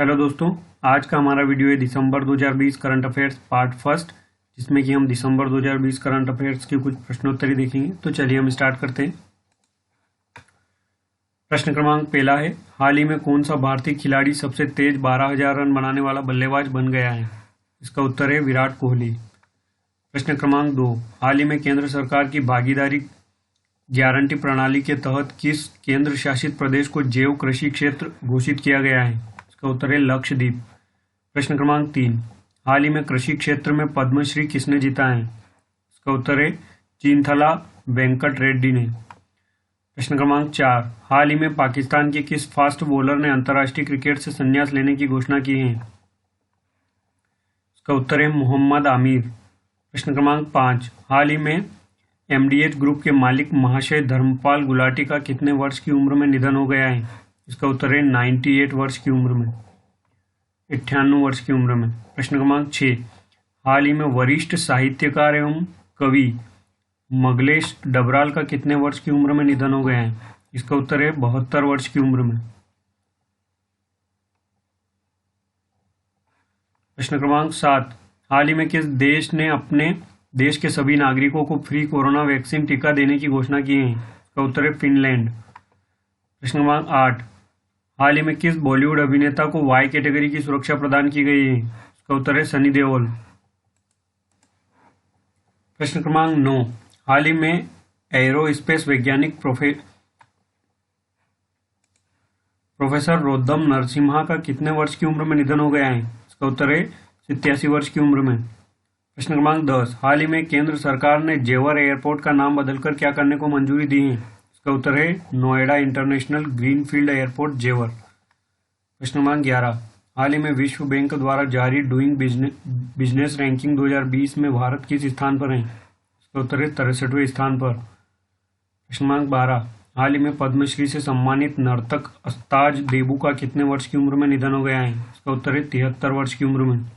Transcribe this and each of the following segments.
Hello दोस्तों, आज का हमारा वीडियो है दिसंबर 2020 करंट अफेयर्स पार्ट फर्स्ट, जिसमें कि हम दिसंबर 2020 करंट अफेयर्स की कुछ प्रश्नोत्तरी देखेंगे। तो चलिए हम स्टार्ट करते हैं। प्रश्न क्रमांक पहला है, हाल ही में कौन सा भारतीय खिलाड़ी सबसे तेज 12,000 रन बनाने वाला बल्लेबाज बन गया है? इसका उत्तर है विराट कोहली। प्रश्न क्रमांक 2, हाल ही में केंद्र सरकार की भागीदारी गारंटी प्रणाली के तहत किस केंद्र शासित प्रदेश को जैव कृषि क्षेत्र घोषित किया गया है? इसका उत्तर है लक्षद्वीप। प्रश्न क्रमांक 3, हाल ही में कृषि क्षेत्र में पद्मश्री किसने जीता है? इसका उत्तर है चिंथला वेंकट रेड्डी ने। प्रश्न क्रमांक 4, हाल ही में पाकिस्तान के किस फास्ट बॉलर ने अंतर्राष्ट्रीय क्रिकेट से संन्यास लेने की घोषणा की है? इसका उत्तर है मोहम्मद आमिर। प्रश्न क्रमांक 5, हाल ही में एमडीएच ग्रुप के मालिक महाशय धर्मपाल गुलाटी का कितने वर्ष की उम्र में निधन हो गया है? इसका उत्तर है 98 वर्ष की उम्र में, 98 वर्ष की उम्र में। प्रश्न क्रमांक 6, हाल ही में वरिष्ठ साहित्यकार एवं कवि मंगलेश डबराल का कितने वर्ष की उम्र में निधन हो गया है? इसका उत्तर है 72 वर्ष की उम्र में। प्रश्न क्रमांक 7, हाल ही में किस देश ने अपने देश के सभी नागरिकों को फ्री कोरोना वैक्सीन टीका देने की घोषणा की है? इसका उत्तर है फिनलैंड। प्रश्न क्रमांक 8, हाल ही में किस बॉलीवुड अभिनेता को वाई कैटेगरी की सुरक्षा प्रदान की गई है? इसका उत्तर है सनी देओल। प्रश्न क्रमांक 9, हाल ही में एरोस्पेस वैज्ञानिक प्रोफेसर रोद्दम नरसिम्हा का कितने वर्ष की उम्र में निधन हो गया है? इसका उत्तर है 87 वर्ष की उम्र में। प्रश्न क्रमांक 10, हाल ही में केंद्र सरकार ने जेवर एयरपोर्ट का नाम बदलकर क्या करने को मंजूरी दी है? इसका उत्तर है नोएडा इंटरनेशनल ग्रीनफील्ड एयरपोर्ट जेवर। प्रश्न क्रमांक 11, हाल ही में विश्व बैंक द्वारा जारी डूइंग बिजनेस रैंकिंग 2020 में भारत किस स्थान पर है? इसका उत्तर है 63वें स्थान पर। प्रश्न क्रमांक 12, हाल ही में पद्मश्री से सम्मानित नर्तक अस्ताज देबू का कितने वर्ष की उम्र में निधन हो गया है? इसका उत्तर है 73 वर्ष की उम्र में।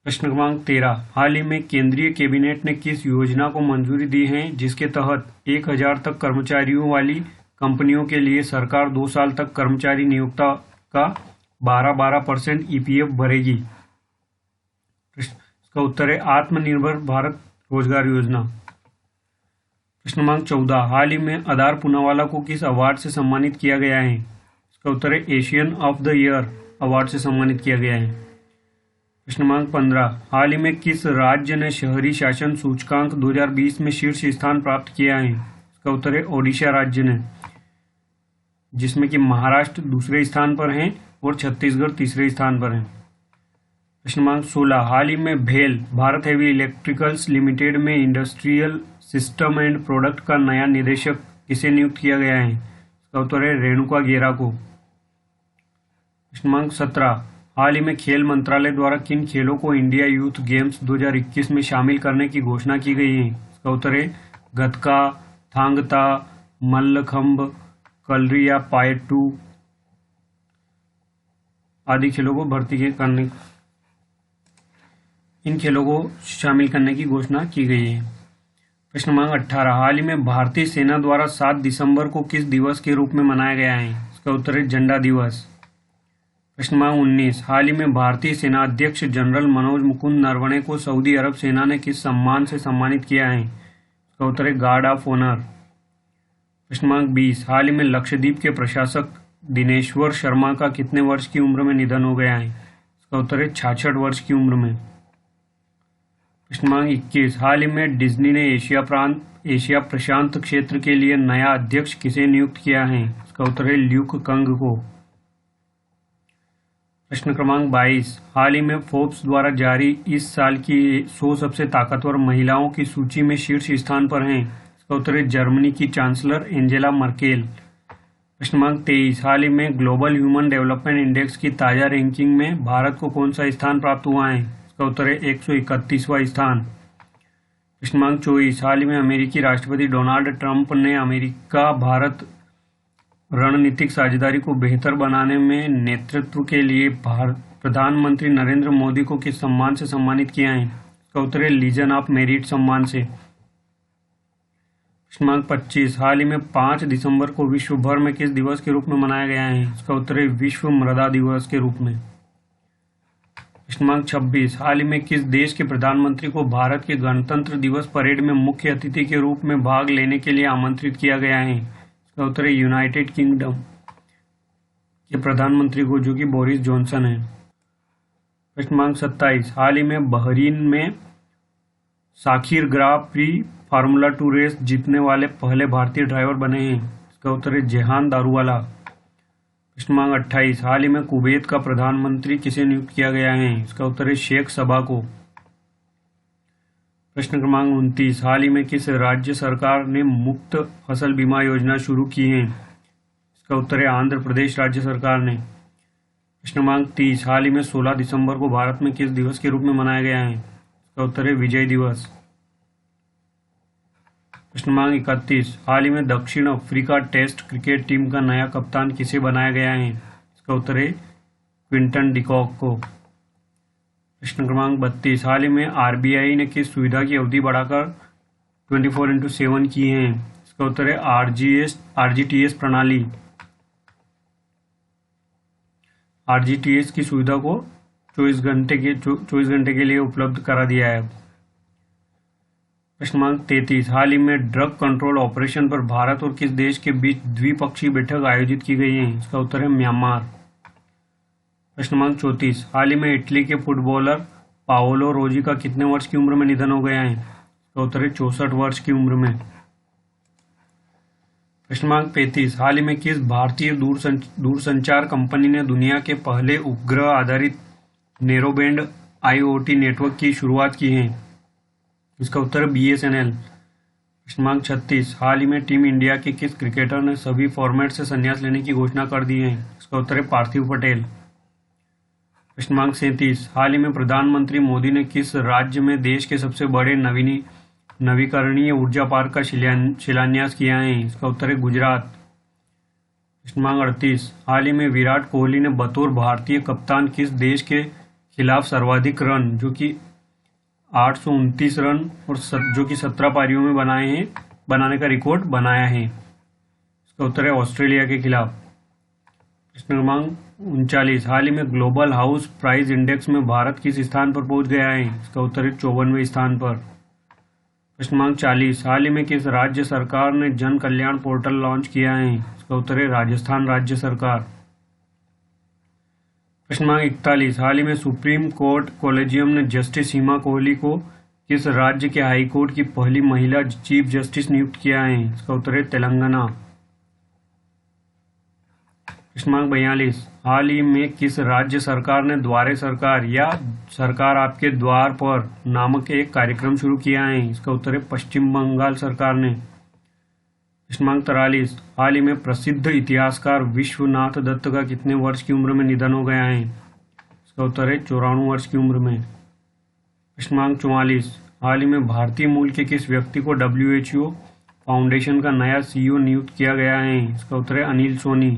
प्रश्न क्रमांक 13, हाल ही में केंद्रीय कैबिनेट ने किस योजना को मंजूरी दी है जिसके तहत 1000 तक कर्मचारियों वाली कंपनियों के लिए सरकार 2 साल तक कर्मचारी नियोक्ता का 12% ईपीएफ भरेगी? इसका उत्तर है आत्मनिर्भर भारत रोजगार योजना। प्रश्न क्रमांक 14, हाल ही में अदार पूनावाला को किस अवार्ड से सम्मानित किया गया है? इसका उत्तर है Asian of the year award से सम्मानित किया गया है। प्रश्न क्रमांक 15, हाल ही में किस राज्य ने शहरी शासन सूचकांक 2020 में शीर्ष स्थान प्राप्त किया है? इसका उत्तर है ओडिशा राज्य ने, जिसमें कि महाराष्ट्र दूसरे स्थान पर है और छत्तीसगढ़ तीसरे स्थान पर है। प्रश्न क्रमांक 16, हाल ही में भेल भारत हेवी इलेक्ट्रिकल्स लिमिटेड में इंडस्ट्रियल सिस्टम एंड प्रोडक्ट का नया निदेशक किसे नियुक्त किया गया है? इसका उत्तर है रेणुका गेरा को। प्रश्न क्रमांक 17, हाल ही में खेल मंत्रालय द्वारा किन खेलों को इंडिया यूथ गेम्स 2021 में शामिल करने की घोषणा की गई है? इसका उत्तर है गतका, थांगता, मल्लखंब, कलरी या पायटू आदि खेलों को इन खेलों को शामिल करने की घोषणा की गई है। प्रश्न क्रमांक 18, हाल ही में भारतीय सेना द्वारा 7 दिसंबर को किस दिवस के रूप में मनाया गया है? इसका उत्तर है झंडा दिवस। प्रश्न क्रमांक 19, हाल ही में भारतीय सेना अध्यक्ष जनरल मनोज मुकुंद नरवणे को सऊदी अरब सेना ने किस सम्मान से सम्मानित किया है? इसका उत्तर है गार्ड ऑफ ऑनर। प्रश्न क्रमांक 20, हाल ही में लक्षद्वीप के प्रशासक दिनेश्वर शर्मा का कितने वर्ष की उम्र में निधन हो गया है? इसका उत्तर है 66 वर्ष की उम्र में। प्रश्न क्रमांक 21, हाल ही में डिज्नी ने एशिया प्रशांत क्षेत्र के लिए नया अध्यक्ष किसे नियुक्त किया है? इसका उत्तर है ल्यूक कंग को। प्रश्न क्रमांक 22, हाल ही में फोर्ब्स द्वारा जारी इस साल की 100 सबसे ताकतवर महिलाओं की सूची में शीर्ष स्थान पर हैं? इसका उत्तर है जर्मनी की चांसलर एंजेला मर्केल। प्रश्न क्रमांक 23, हाल ही में ग्लोबल ह्यूमन डेवलपमेंट इंडेक्स की ताज़ा रैंकिंग में भारत को कौन सा स्थान प्राप्त हुआ है? इसका उत्तर है 131वां स्थान। प्रश्न क्रमांक 24, हाल ही में अमेरिकी राष्ट्रपति डोनाल्ड ट्रंप ने अमेरिका भारत रणनीतिक साझेदारी को बेहतर बनाने में नेतृत्व के लिए प्रधानमंत्री नरेंद्र मोदी को किस सम्मान से सम्मानित किया है? इसका उत्तर है लीजन ऑफ मेरिट सम्मान से। प्रश्न क्रमांक 25, हाल ही में 5 दिसंबर को विश्व भर में किस दिवस के रूप में मनाया गया है? इसका उत्तर है विश्व मृदा दिवस के रूप में। प्रश्न क्रमांक 26, हाल ही में किस देश के प्रधानमंत्री को भारत के गणतंत्र दिवस परेड में मुख्य अतिथि के रूप में भाग लेने के लिए आमंत्रित किया गया है? इसका उत्तर है यूनाइटेड किंगडम के प्रधानमंत्री को, जो कि बोरिस जॉनसन है। प्रश्न क्रमांक 27, हाल ही में बहरीन में साखिर ग्रा प्री फार्मूला 2 रेस जीतने वाले पहले भारतीय ड्राइवर बने हैं? इसका उत्तर है जेहान दारूवाला। प्रश्न क्रमांक 28, हाल ही में कुवैत का प्रधानमंत्री किसे नियुक्त किया गया है? इसका उत्तर है शेख सबा को। प्रश्न क्रमांक 29, हाल ही में किस राज्य सरकार ने मुफ्त फसल बीमा योजना शुरू की है? इसका उत्तर है आंध्र प्रदेश राज्य सरकार ने। प्रश्न क्रमांक 30, हाल ही में 16 दिसंबर को भारत में किस दिवस के रूप में मनाया गया है? इसका उत्तर है विजय दिवस। प्रश्न क्रमांक 31, हाल ही में दक्षिण अफ्रीका टेस्ट क्रिकेट टीम का नया कप्तान किसे बनाया गया है? इसका उत्तर है क्विंटन डिकॉक को। प्रश्न क्रमांक 32, हाल ही में आरबीआई ने किस सुविधा की अवधि बढ़ाकर 24/7 की है? इसका उत्तर है आरजीटीएस प्रणाली। आरजीटीएस की सुविधा को 24 घंटे के लिए उपलब्ध करा दिया है। प्रश्न क्रमांक 33, हाल ही में ड्रग कंट्रोल ऑपरेशन पर भारत और किस देश के बीच द्विपक्षीय बैठक आयोजित की गई है? इसका उत्तर है म्यांमार। प्रश्न क्रमांक 34, हाल ही में इटली के फुटबॉलर पाओलो रोजी का कितने वर्ष की उम्र में निधन हो गया है? इसका उत्तर है 64 वर्ष की उम्र में। प्रश्न क्रमांक 35, हाल ही में किस भारतीय दूरसंचार कंपनी ने दुनिया के पहले उपग्रह आधारित नैरोबैंड आईओटी नेटवर्क की शुरुआत की है? इसका उत्तर है BSNL। प्रश्न क्रमांक 36, हाल ही में टीम इंडिया के किस क्रिकेटर ने सभी फॉर्मेट से संन्यास लेने की घोषणा कर दी है? इसका उत्तर है पार्थिव पटेल। प्रश्न क्रमांक 37, हाल ही में प्रधानमंत्री मोदी ने किस राज्य में देश के सबसे बड़े नवीकरणीय ऊर्जा पार्क का शिलान्यास किया है? इसका उत्तर है गुजरात। प्रश्न क्रमांक 38, हाल ही में विराट कोहली ने बतौर भारतीय कप्तान किस देश के खिलाफ सर्वाधिक रन, जो कि 829 रन और जो कि 17 पारियों में बनाने का रिकॉर्ड बनाया है? इसका उत्तर है ऑस्ट्रेलिया के खिलाफ। प्रश्न क्रमांक 39, हाल ही में ग्लोबल हाउस प्राइस इंडेक्स में भारत किस स्थान पर पहुंच गया है? इसका उत्तर है 54वें स्थान पर। प्रश्न क्रमांक 40, हाल ही में किस राज्य सरकार ने जन कल्याण पोर्टल लॉन्च किया है? इसका उत्तर है राजस्थान राज्य सरकार। प्रश्न क्रमांक 41, हाल ही में सुप्रीम कोर्ट कॉलेजियम ने जस्टिस हिमा कोहली को किस राज्य के हाई कोर्ट की पहली महिला चीफ जस्टिस नियुक्त किया है? इसका उत्तर है तेलंगाना। प्रश्न क्रमांक 42, हाल ही में किस राज्य सरकार ने द्वारे सरकार या सरकार आपके द्वार पर नामक एक कार्यक्रम शुरू किया है? इसका उत्तर है पश्चिम बंगाल सरकार ने। प्रश्न क्रमांक 43, हाल ही में प्रसिद्ध इतिहासकार विश्वनाथ दत्त का कितने वर्ष की उम्र में निधन हो गया है? इसका उत्तर है 54 वर्ष की उम्र में। प्रश्न क्रमांक 44, हाल ही में भारतीय मूल के किस व्यक्ति को WHO फाउंडेशन का नया CEO नियुक्त किया गया है? इसका उत्तर है अनिल सोनी।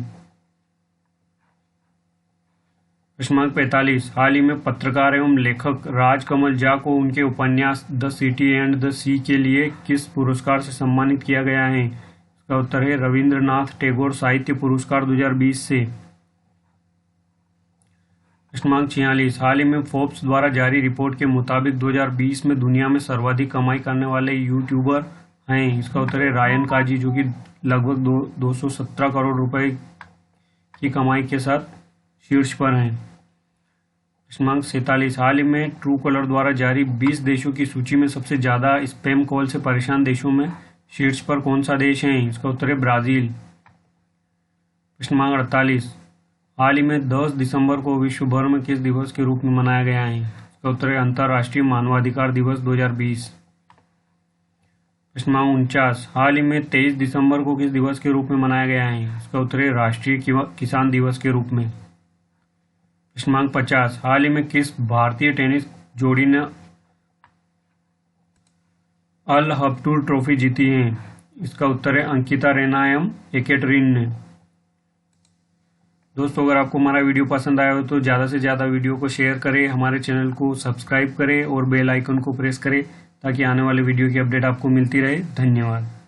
प्रश्न क्रमांक 45, हाल ही में पत्रकार एवं लेखक राजकमल झा को उनके उपन्यास द सिटी एंड द सी के लिए किस पुरस्कार से सम्मानित किया गया है? इसका उत्तर है रविंद्रनाथ टैगोर साहित्य पुरस्कार 2020 से। प्रश्न क्रमांक 46, हाल ही में फोर्ब्स द्वारा जारी रिपोर्ट के मुताबिक 2020 में दुनिया में सर्वाधिक कमाई करने वाले यूट्यूबर हैं? इसका उत्तर है रायन काजी, जो कि लगभग 217 करोड़ रुपए की कमाई के साथ शीर्ष पर हैं। प्रश्न क्रमांक 47, हाल ही में ट्रू कॉलर द्वारा जारी 20 देशों की सूची में सबसे ज्यादा स्पैम कॉल से परेशान देशों में शीर्ष पर कौन सा देश है? इसका उत्तर है ब्राजील। प्रश्न क्रमांक 48, हाल ही में 10 दिसंबर को विश्व भर में किस दिवस के रूप में मनाया गया है? इसका उत्तर है अंतर्राष्ट्रीय मानवाधिकार दिवस 2020। प्रश्न क्रमांक 49, हाल ही में 23 दिसंबर को किस दिवस के रूप में मनाया गया है? इसका उत्तर है राष्ट्रीय किसान दिवस के रूप में। प्रश्न क्रमांक 50, हाल ही में किस भारतीय टेनिस जोड़ी ने अल हफ्तूर ट्रॉफी जीती है? इसका उत्तर है अंकिता रैना एवं एकेटरिन ने। दोस्तों, अगर आपको हमारा वीडियो पसंद आया हो तो ज़्यादा से ज़्यादा वीडियो को शेयर करें, हमारे चैनल को सब्सक्राइब करें और बेल आइकन को प्रेस करें ताकि आने वाले वीडियो की अपडेट आपको मिलती रहे। धन्यवाद।